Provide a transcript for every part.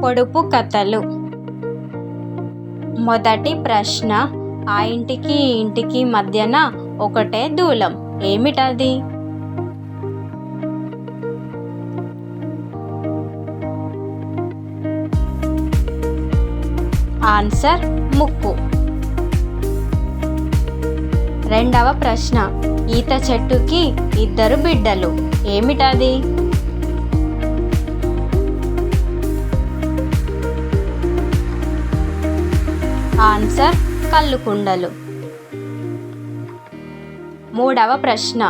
పొడుపు కథలు. మొదటి ప్రశ్న, ఆ ఇంటికి ఈ ఇంటికి మధ్యన ఒకటే దూలం, ఏమిటది? ఆన్సర్ ముక్కు. రెండవ ప్రశ్న, ఈత చెట్టుకి ఇద్దరు బిడ్డలు, ఏమిటది? ఆన్సర్ కల్లుకుండలు. మూడవ ప్రశ్న,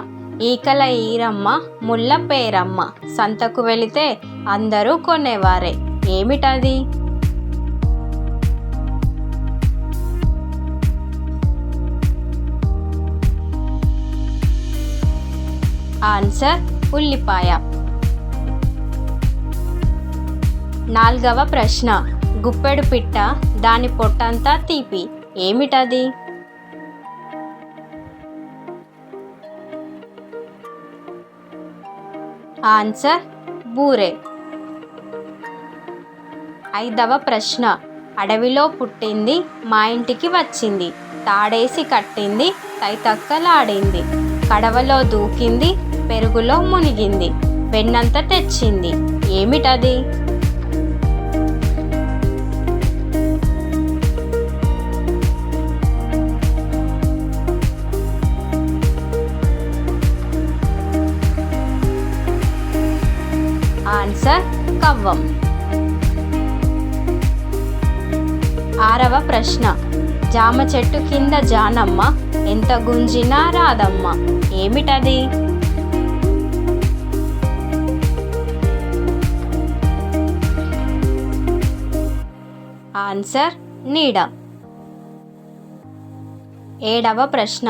ఈకల ఈరమ్మ ముళ్ళ పేరమ్మ, సంతకు వెళితే అందరూ కొనేవారే, ఏమిటది? ఆన్సర్ ఉల్లిపాయ. నాలుగవ ప్రశ్న, గుప్పెడు పిట్ట దాని పొట్టంతా తీపి, ఏమిటది? ఆన్సర్ బూరె. ఐదవ ప్రశ్న, అడవిలో పుట్టింది మా ఇంటికి వచ్చింది, తాడేసి కట్టింది తైతక్కలాడింది, కడవలో దూకింది పెరుగులో మునిగింది, వెన్నంత తెచ్చింది, ఏమిటది? ఆన్సర్ కవ్వం. ఆరవ ప్రశ్న, జామ చెట్టు కింద జానమ్మ ఎంత గుంజినా రాదమ్మ, ఏమిటది? ఆన్సర్ నీడ. ఏడవ ప్రశ్న,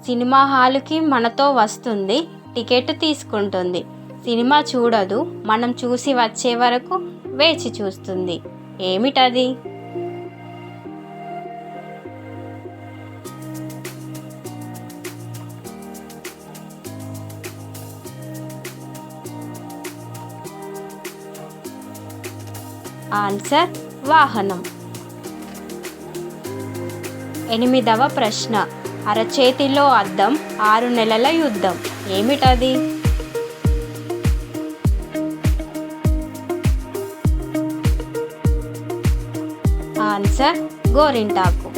సినిమా హాలుకి మనతో వస్తుంది, టికెట్ తీసుకుంటుంది, సినిమా చూడదు, మనం చూసి వచ్చే వరకు వేచి చూస్తుంది, ఏమిటది? ఆన్సర్ వాహనం. ఎనిమిదవ ప్రశ్న, అరచేతిలో అద్దం 6 నెలల యుద్ధం, ఏమిటది? ఆన్సర్ గోరింటాకు.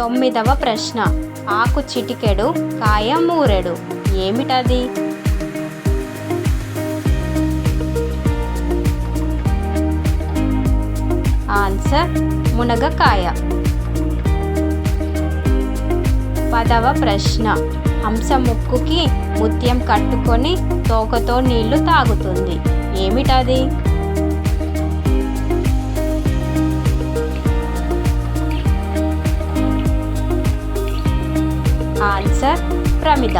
తొమ్మిదవ ప్రశ్న, ఆకు చిటికెడు కాయ మూరెడు, ఏమిటది? ఆన్సర్ మునగకాయ. పదవ ప్రశ్న, హంస ముక్కుకి ముత్యం కట్టుకొని తోకతో నీళ్లు తాగుతుంది, ఏమిటది? ఆన్సర్ ప్రమిద.